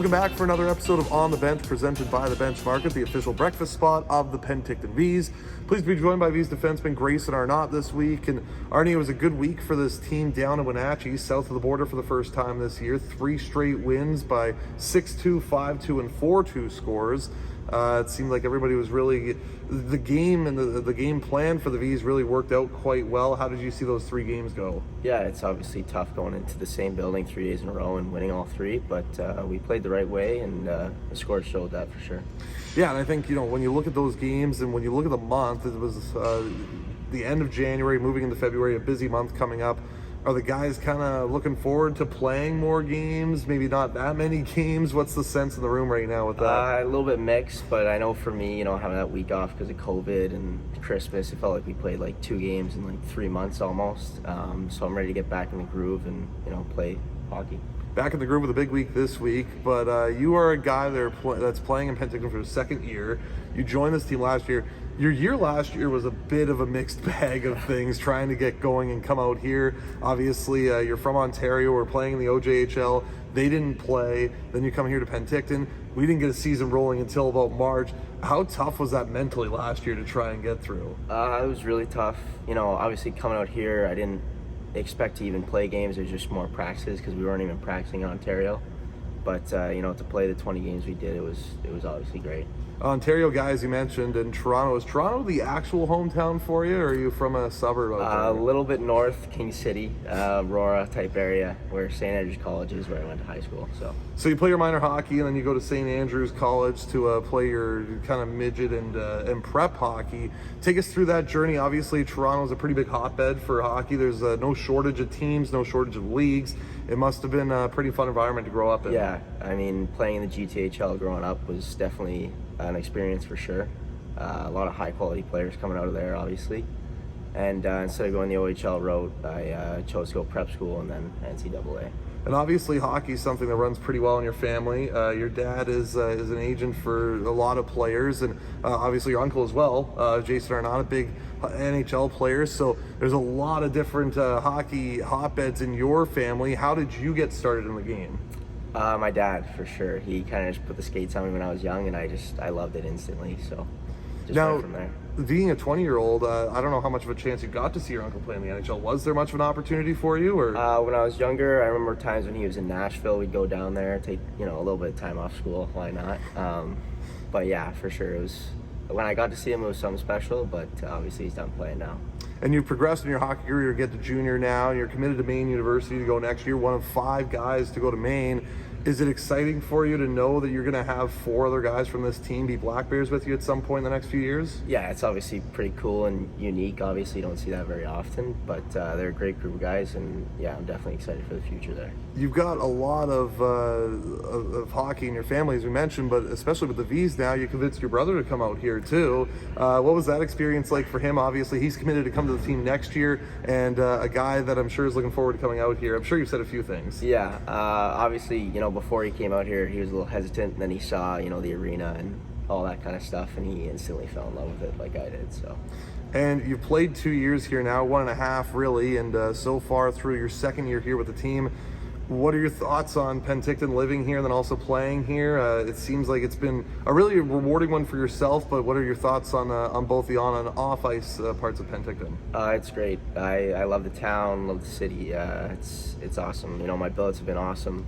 Welcome back for another episode of On the Bench, presented by The Bench Market, the official breakfast spot of the Penticton Vees. Pleased to be joined by Vees defenseman Grayson Arnott this week. And Arnie, it was a good week for this team down in Wenatchee, south of the border for the first time this year. 3 straight wins by 6-2, 5-2, and 4-2 scores. It seemed like everybody was really, the game and the game plan for the Vees really worked out quite well. How did you see those 3 games go? Yeah, it's obviously tough going into the same building 3 days in a row and winning all 3, but we played the right way, and the scores showed that for sure. Yeah, and I think, when you look at those games and when you look at the month, it was the end of January, moving into February, a busy month coming up. Are the guys kind of looking forward to playing more games? Maybe not that many games. What's the sense in the room right now with that? A little bit mixed, but I know for me, having that week off because of COVID and Christmas, it felt like we played like 2 games in like 3 months almost. So I'm ready to get back in the groove and, play hockey. Back in the groove with a big week this week, but you are a guy that's playing in Penticton for the 2nd year. You joined this team last year. Your year last year was a bit of a mixed bag of things, trying to get going and come out here. Obviously, you're from Ontario. We're playing in the OJHL. They didn't play. Then you come here to Penticton. We didn't get a season rolling until about March. How tough was that mentally last year to try and get through? It was really tough. Obviously coming out here, I didn't expect to even play games. It was just more practices because we weren't even practicing in Ontario. But to play the 20 games we did, it was obviously great. Ontario guys you mentioned, and Toronto. Is Toronto the actual hometown for you, or are you from a suburb out there? A little bit north, King City, Aurora type area, where St. Andrews College is, where I went to high school. So you play your minor hockey, and then you go to St. Andrews College to play your kind of midget and prep hockey. Take us through that journey. Obviously, Toronto is a pretty big hotbed for hockey. There's no shortage of teams, no shortage of leagues. It must have been a pretty fun environment to grow up in. Yeah, I mean, playing in the GTHL growing up was definitely an experience for sure. A lot of high quality players coming out of there, obviously. And instead of going the OHL route, I chose to go prep school and then NCAA. And obviously, hockey is something that runs pretty well in your family. Your dad is an agent for a lot of players, and obviously your uncle as well, Jason Arnott, a big NHL player. So there's a lot of different hockey hotbeds in your family. How did you get started in the game? My dad, for sure. He kind of just put the skates on me when I was young, and I loved it instantly. So just went from there. Being a 20-year-old, I don't know how much of a chance you got to see your uncle play in the NHL. Was there much of an opportunity for you? Or when I was younger, I remember times when he was in Nashville, we'd go down there, take a little bit of time off school. Why not? But yeah, for sure, it was. When I got to see him, it was something special. But obviously, he's done playing now. And you've progressed in your hockey career. You get to junior now. You're committed to Maine University to go next year. One of 5 guys to go to Maine. Is it exciting for you to know that you're going to have 4 other guys from this team be Black Bears with you at some point in the next few years? Yeah, it's obviously pretty cool and unique. Obviously, you don't see that very often, but they're a great group of guys, and yeah, I'm definitely excited for the future there. You've got a lot of hockey in your family, as we mentioned, but especially with the Vees now, you convinced your brother to come out here too. What was that experience like for him? Obviously, he's committed to come to the team next year, and a guy that I'm sure is looking forward to coming out here. I'm sure you've said a few things. Yeah, obviously, before he came out here, he was a little hesitant, and then he saw, the arena and all that kind of stuff, and he instantly fell in love with it like I did. So. And you've played 2 years here now, 1.5 really, and so far through your 2nd year here with the team. What are your thoughts on Penticton, living here and then also playing here? It seems like it's been a really rewarding one for yourself, but what are your thoughts on both the on and off ice parts of Penticton? It's great. I love the town, love the city. It's awesome. My billets have been awesome.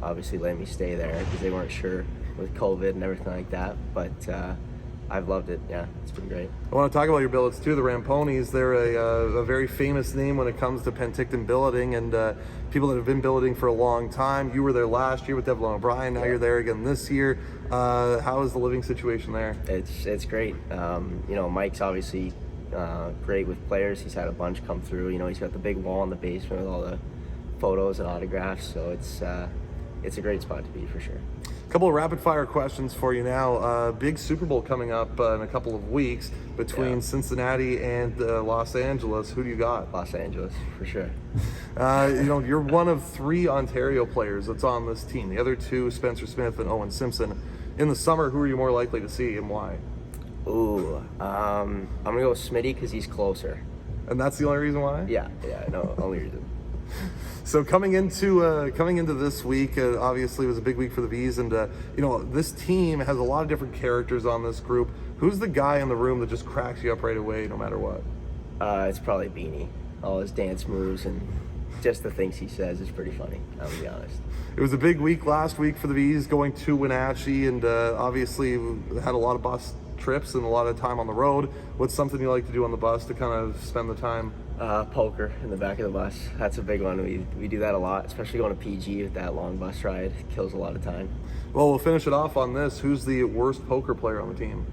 Obviously letting me stay there because they weren't sure with COVID and everything like that, but I've loved it. Yeah, it's been great. I want to talk about your billets too. The Ramponis, they're a very famous name when it comes to Penticton billeting, and people that have been billeting for a long time. You were there last year with Devlin O'Brien. Now you're there again this year. How is the living situation there? It's great. Mike's obviously great with players. He's had a bunch come through. He's got the big wall in the basement with all the photos and autographs. So it's a great spot to be for sure. A couple of rapid fire questions for you now. Big Super Bowl coming up in a couple of weeks between Cincinnati and Los Angeles. Who do you got? Los Angeles, for sure. You're one of 3 Ontario players that's on this team. The other 2, Spencer Smith and Owen Simpson. In the summer, who are you more likely to see and why? Ooh, I'm going to go with Smitty because he's closer. And that's the only reason why? Yeah, no, only reason. So coming into this week, obviously it was a big week for the Vees, and this team has a lot of different characters on this group. Who's the guy in the room that just cracks you up right away, no matter what? It's probably Beanie. All his dance moves and just the things he says is pretty funny, I'll be honest. It was a big week last week for the Vees, going to Wenatchee, and obviously had a lot of bus trips and a lot of time on the road. What's something you like to do on the bus to kind of spend the time? Poker in the back of the bus. That's a big one. We do that a lot, especially going to PG with that long bus ride. It kills a lot of time. Well, we'll finish it off on this. Who's the worst poker player on the team?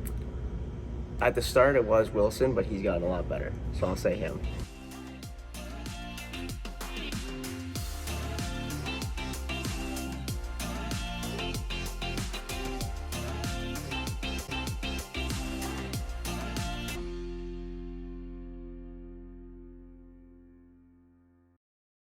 At the start, it was Wilson, but he's gotten a lot better, so I'll say him.